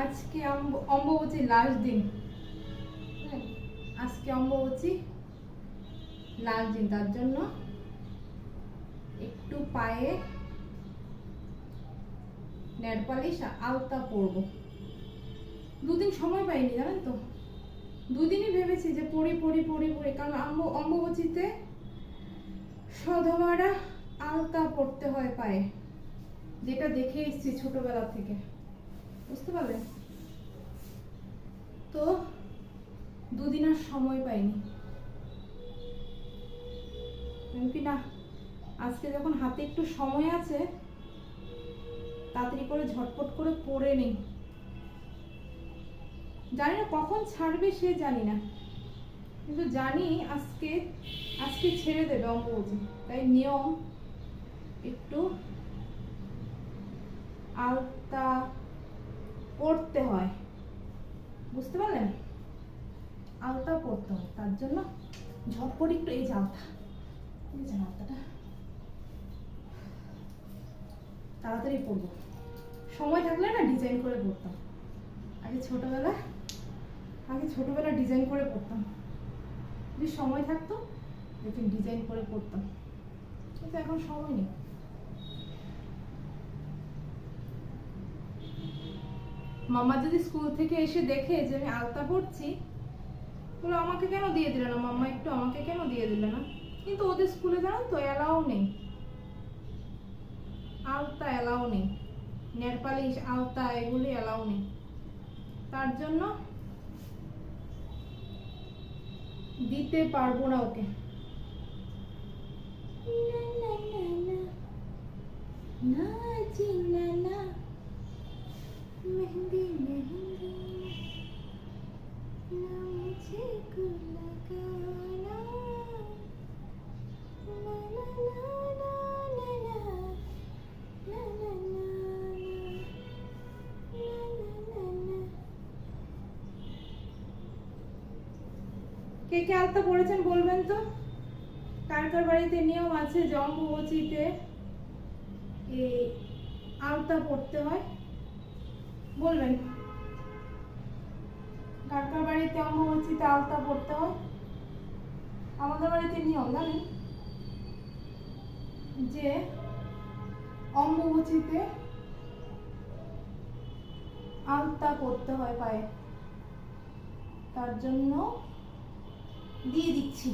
আজকে অম্বুবাচী লাস্ট দিন। আজকে অম্বুবাচী লাস্ট দিন, তার জন্য একটু পায়ে নেল পালিশ আলতা পরবো। দুদিন সময় পাইনি জানেন তো, দুদিনই ভেবেছি যে পড়ি পড়ি পড়ি পড়ি, কারণ অম্বুবাচীতে সধবারা আলতা পরতে হয় পায়ে, যেটা দেখে এসেছি ছোটবেলা থেকে, বুঝতে পারলেন তো। দুদিন আর সময় পাইনি, এমপি না আজকে যখন হাতে একটু সময় আছে তাড়াতাড়ি করে ঝটপট করে পড়ে নেই। জানি না কখন ছাড়বে, সে জানি না, কিন্তু জানি আজকে আজকে ছেড়ে দেবে অম্বুবাচী, তাই নিয়ম একটু আলতা পড়তে হয়, বুঝতে পারলেন, আলতা পড়তে হয়, তার জন্য ঝটপট একটু এই যে আলতা, এই যে আলতাটা তাড়াতাড়ি পড়বো। সময় থাকলে না ডিজাইন করে পড়তাম, আগে ছোটবেলা ডিজাইন করে পড়তাম, যদি সময় থাকতো দেখুন ডিজাইন করে পড়তাম, কিন্তু এখন সময় নেই। মামা যদি স্কুল থেকে এসে দেখে যে আমি আলতা পড়ছি, বলে আমাকে কেন দিয়ে দিলে না মাম্মা, একটু আমাকে কেন দিয়ে দিলে না, কিন্তু ওদের স্কুলে জানেন তো অ্যালাউ নেই, আলতা অ্যালাউ নেই, নেল পালিশ আলতা এগুলি অ্যালাউ নেই, তার জন্য দিতে পারবো না ওকে। মেহেন্দি মেহেন্দি না মুঝে কো लगाना, না না না না না না না না না। কে কে আলতা পড়েছেন বলবেন তো, কার কার বাড়িতে নিয়ম আছে যে অম্বুবাচীতে এই আলতা পড়তে হয়, বলবেন কার কার বাড়িতে অম্বুবাচীতে আলতা পড়তে হয়। আমাদের বাড়িতে নিয়ম জানেন যে অম্বুবাচীতে আলতা পড়তে হয় পায়ে, তার জন্য দিয়ে দিচ্ছি।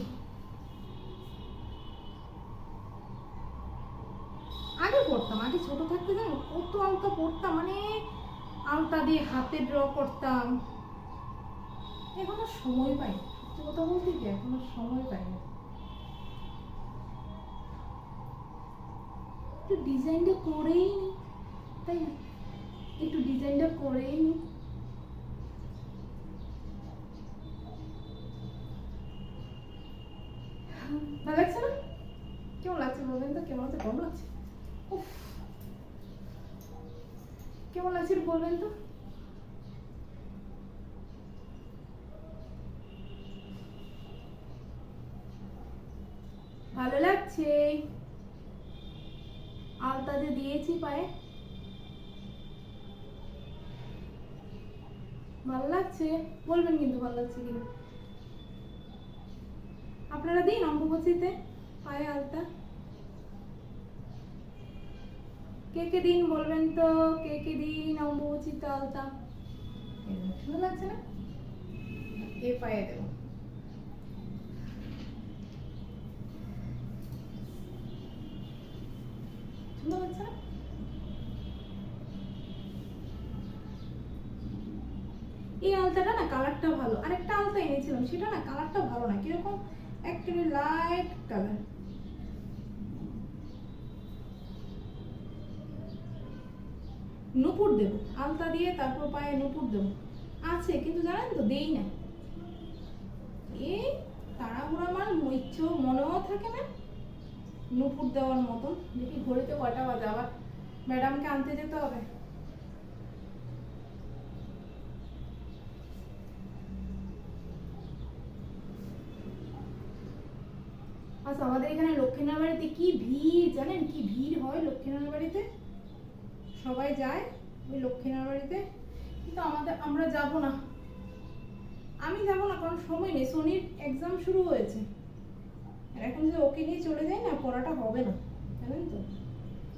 আগে পড়তাম, আগে ছোট থাকতে জানো কত আলতা পড়তাম, মানে আলতা দিয়ে হাতে ড্র করতাম, এখন আর সময় পাই না, সত্যি কথা বলতে কি এখন আর সময় পাই না। একটু ডিজাইনটা করেই নি, তাই না, একটু ডিজাইনটা করেই নি। ভালো লাগছে না? কেমন লাগছে বলবেন তো, কেমন হচ্ছে, কেমন লাগছে, উফ কেমন লাগছে বলবেন তো। ভালো লাগছে, আলতা যে দিয়েছি পায়ে, ভালো লাগছে বলবেন কিন্তু, ভালো লাগছে কিনা। আপনারা দিন অম্বুবাচীতে পায়ে আলতা, কে কে দিন বলবেন তো, কে কে দিন অম্বুবাচীতে আলতা। সুন্দর লাগছে না, এ পায়ে দেবো। সুন্দর লাগছে না, এই আলতাটা না কালারটা ভালো, আর একটা আলতা এনেছিলাম সেটা না কালারটা ভালো না, কিরকম একটা লাইট কালার। নুপুর দেবো আলতা দিয়ে, তারপর পায়ে নুপুর দেবো আছে, কিন্তু জানেন তো দেই না, এই তাড়াহুড়া আমার ইচ্ছে মনেও থাকে না নুপুর দেওয়ার মতন। দেখি ঘড়িতে কয়টা বাজে, আবার ম্যাডামকে আনতে যেতে হবে। আচ্ছা আমাদের এখানে লক্ষ্মীনারায়ণ বাড়িতে কি ভিড় জানেন, কি ভিড় হয় লক্ষ্মীনারায়ণ বাড়িতে, সবাই যায় ওই লক্ষ্মীনারায়ণ বাড়িতে, কিন্তু আমরা যাব না, আমি যাব না, কারণ সময় নেই, সোনির এক্সাম শুরু হয়েছে। আর এখন যদি ওকে নিয়ে চলে যাই না, পড়াটা হবে না, জানেন তো,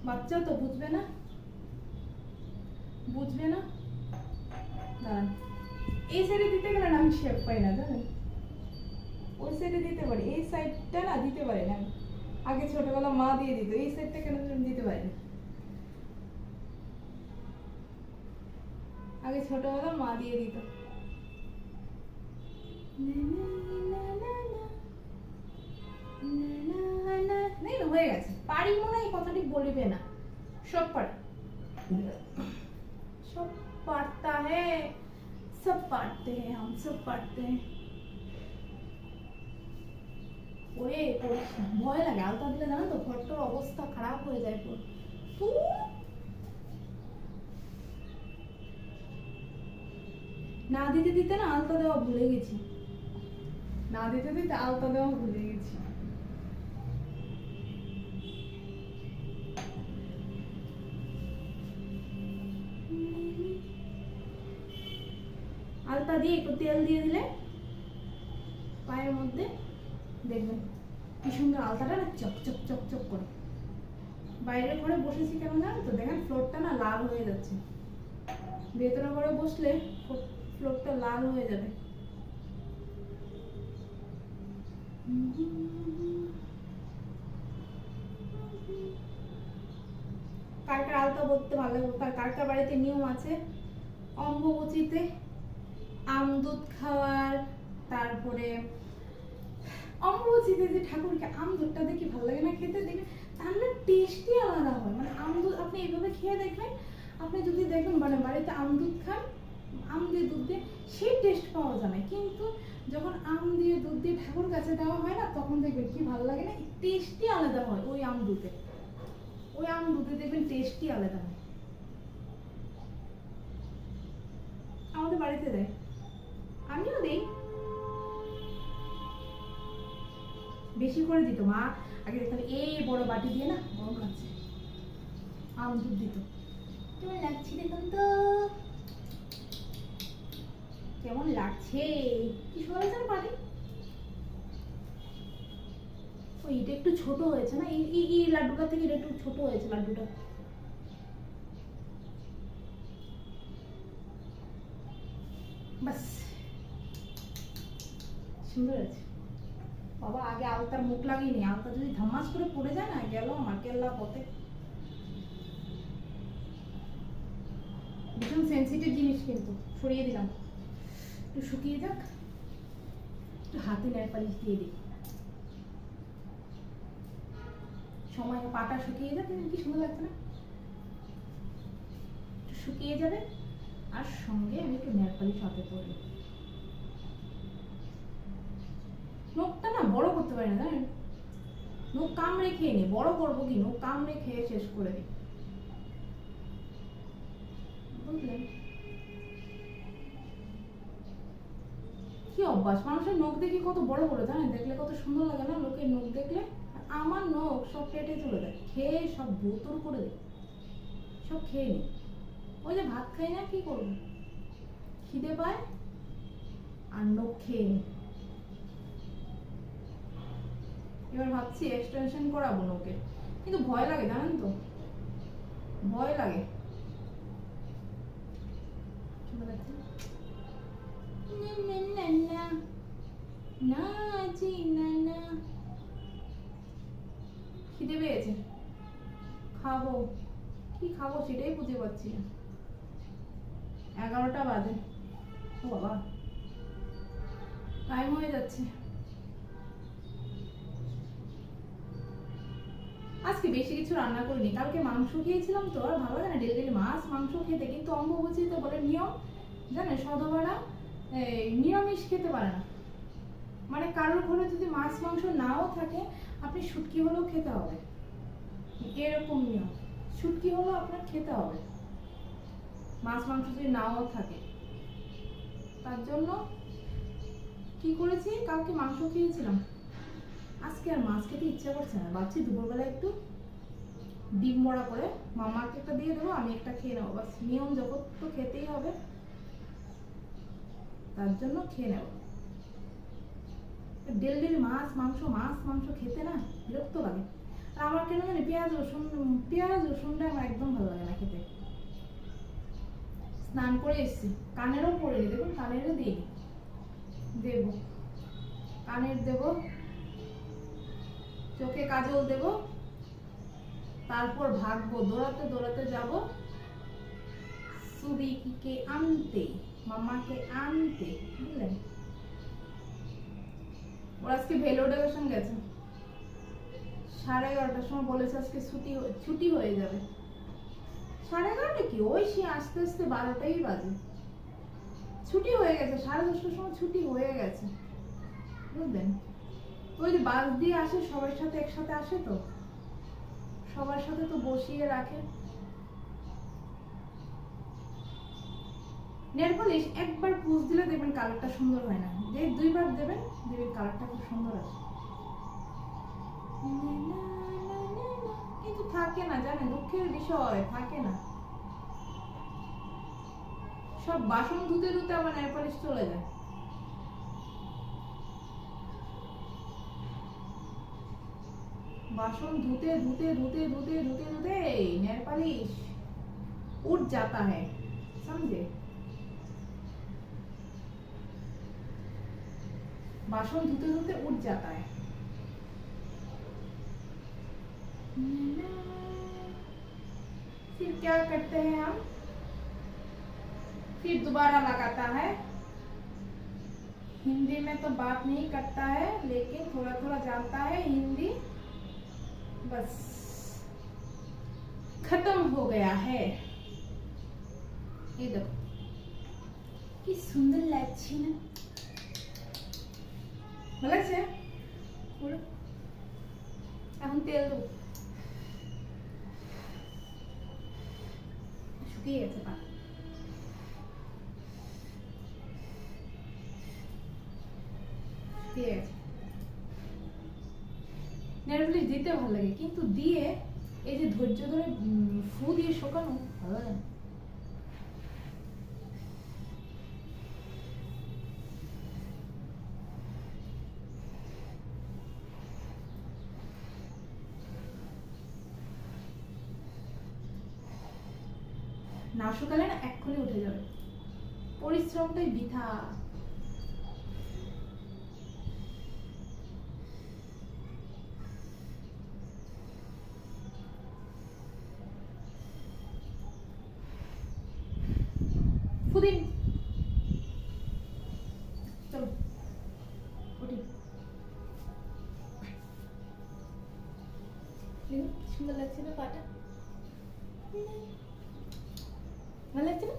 বাচ্চা তো বুঝবে না। দাঁড়ান, এই সাইডে দিতে গেলে না আমি শেপ পাই না, জানেন, ওই সাইডে দিতে পারি, এই সাইডটা না দিতে পারি না। আগে ছোটবেলা মা দিয়ে দিত, এই সাইডটা কেন দিতে পারি না। আগে ছোটবেলা মা দিয়ে দিত। হয়ে গেছে, পারি মনে হয় কথাটি বলিবে না, সব পারি, सब पढ़ता है, सब पढ़ते हैं, हम सब पढ़ते हैं। ওরে ভয় লাগে, আলতা দিলে জানো তো ঘরটার অবস্থা খারাপ হয়ে যায় পুরো। না দিতে দিতে না আলতা দেওয়া ভুলে গেছি, না দিতে দিতে আলতা দেওয়া ভুলে গেছি। আলতা দিয়ে একটু তেল দিয়ে দিলে পায়ের মধ্যে দেখবেন কি সুন্দর আলতাটা না চক চক চক চক করে। বাইরের ঘরে বসেছি কেন জানেন তো, দেখেন ফ্লোরটা না লাল হয়ে যাচ্ছে, ভেতরে ঘরে বসলে ফ্লোরটা লাল হয়ে যাবে। কার কার আলতা বলতে ভালো লাগে, কার কার বাড়িতে নিয়ম আছে অম্বুবচিতে আম দুধ খাওয়ার, তারপরে অম্বুবচিতে যে ঠাকুরকে আম দুধটা দেখি ভালো লাগে না খেতে, দেখবেন তার না টেস্টই আলাদা হয়। মানে আম দুধ আপনি এইভাবে খেয়ে দেখবেন, আপনি যদি দেখবেন মানে বাড়িতে আম দুধ খান, আম দিয়ে দুধ দিয়ে, সেই টেস্ট পাওয়া যায় না। কিন্তু যখন আম দিয়ে দুধ দিয়ে ঠাকুর কাছে দেওয়া হয় না, তখন দেখবেন কি ভালো লাগে না, টেস্টই আলাদা হয়। ওই আম দুধে দেখবেন টেস্টই আলাদা হয়। আমাদের বাড়িতে দেয়, আমিও দেই, বেশি করে দিত মা। আগে দেখতাম এই বড় বাটি দিয়ে না, গরম লাগছে, আম দুধ দিত। কেমন লাগছে দেখুন তো, কেমন লাগছে, কি সুন্দর লাগছে না পাটি। এটা একটু ছোট হয়েছে না, এই লাড্ডুটা থেকে এটা একটু ছোট হয়েছে লাড্ডুটা। বাস সুন্দর আছে বাবা। আগে আলতার মুখ লাগিয়ে, আলতা যদি ধামাস করে পড়ে যায় না, গেল আমার কেল্লা পথে। ভীষণ সেন্সিটিভ জিনিস, কিন্তু সরিয়ে দিলাম, একটু শুকিয়ে যাক, একটু হাতে নেল পালিশ দিয়ে দিই, সময় পাটা শুকিয়ে যাবে, কি সুন্দর লাগছে না, একটু শুকিয়ে যাবে। আর সঙ্গে আমি একটু নেল পালিশ হাতে পরবো। নখটা না বড় করতে পারি না, জানেন, নখ কামড়ে খেয়ে নি, বড় করবো কি, নখ কামড়ে খেয়ে শেষ করে দিই, বুঝলেন কি অভ্যাস। মানুষের নখ দেখি কত বড় বড়, জানেন, দেখলে কত সুন্দর লাগে না লোকের নখ দেখলে। আমার নখ সব কেটে চলে যায়, খেয়ে সব বোতল করে দেয়, সব খেয়ে নি। ওই যে ভাত খাই না, কি করবো, খিদে পায় আর নখ খেয়ে নি। এবার ভাবছি এক্সটেনশন করাবো নখে, কিন্তু ভয় লাগে, জানেন তো, ভয় লাগে। খিদে পেয়েছে, খাবো, কি খাবো সেটাই বুঝে পাচ্ছি না। 11টা বাজে, ও বাবা টাইম হয়ে যাচ্ছে। আজকে বেশি কিছু রান্না করিনি, কালকে মাংস খেয়েছিলাম তো, আর ভালো লাগে না ডেলি ডেলি মাছ মাংস খেতে। কিন্তু অম্বুবচিতে বলে নিয়ম, জানেন, সধবারা নিরামিষ খেতে পারে না। মানে কারোর ঘরে যদি মাছ মাংস নাও থাকে, আপনি শুটকি হলেও খেতে হবে, এরকম নিয়ম। শুটকি হলেও আপনার খেতে হবে, মাছ মাংস যদি নাও থাকে। তার জন্য কি করেছি, কালকে মাংস খেয়েছিলাম, আজকে আর মাছ খেতে ইচ্ছা করছে না। ভাবছি দুপুরবেলা একটু ডিম বড়া করে মামাকে একটা দিয়ে দেবো, আমি একটা খেয়ে নেবো, বাস। নিয়ম যখন তো খেতেই হবে, তার জন্য খেয়ে নেব। ডেলি মাছ মাংস খেতে না বিরক্ত লাগে। আর আমার কেন জানি পেঁয়াজ রসুনটা আমার একদম ভালো লাগে না খেতে। স্নান করে এসেছি, কানেরও পড়েনি, দেখুন কানেরও দিই দেব, কানের দেব, চোখে কাজল দেব, তারপর ভাগবো, দৌড়াতে দৌড়াতে যাব সুবিকে আনতে, মামাকে আনতে, বুঝলেন? ওরা আজকে ভেলোডেশন গেছে, 11:30টার সময় বলেছে আজকে ছুটি হয়ে যাবে। 11:30 কি, ওই সে আস্তে আস্তে 12টাই বাজে, ছুটি হয়ে গেছে, 10:30টার সময় ছুটি হয়ে গেছে, বুঝলেন? ওই যে বাস দিয়ে আসে, সবার সাথে একসাথে আসে, তো সবার সাথে তো বসিয়ে রাখে। নেল পলিশ একবার পুষ দিলে দেখবেন কালারটা সুন্দর হয় না, যে 2বার দেবেন দেখবেন কালারটা খুব সুন্দর আসে। কিন্তু থাকে না, জানেন, দুঃখের বিষয়, থাকে না। সব বাসন ধুতে ধুতে আবার নেল পলিশ চলে যায়। बासन धुते धुते धुते धुते धुते धुते नेल पॉलिश उठ जाता है, समझे? बासन धुते धुते उठ जाता है। फिर क्या करते हैं हम? फिर दोबारा लगाता है। हिंदी में तो बात नहीं करता है, लेकिन थोड़ा थोड़ा जानता है हिंदी। बस खत्म हो गया है। ये देखो কি সুন্দর লাগছে না, ভালো লাগছে পুরো। এখন তেল দেবো, শুকিয়ে গেছে পা, শুকিয়ে গেছে। নেল পলিশ দিতে ভালো লাগে, কিন্তু দিয়ে এই যে ধৈর্য ধরে ফু দিয়ে শোকানো ভালো লাগে না। না শুকালে না এক্ষুনি উঠে যাবে, পরিশ্রমটাই বৃথা। ফুদিন চলো উঠি, সুন্দর লাগছে না পাটা, ভালো লাগছে না?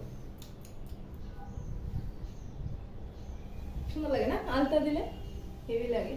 সুন্দর লাগে না? আলতা দিলে হেভি লাগে।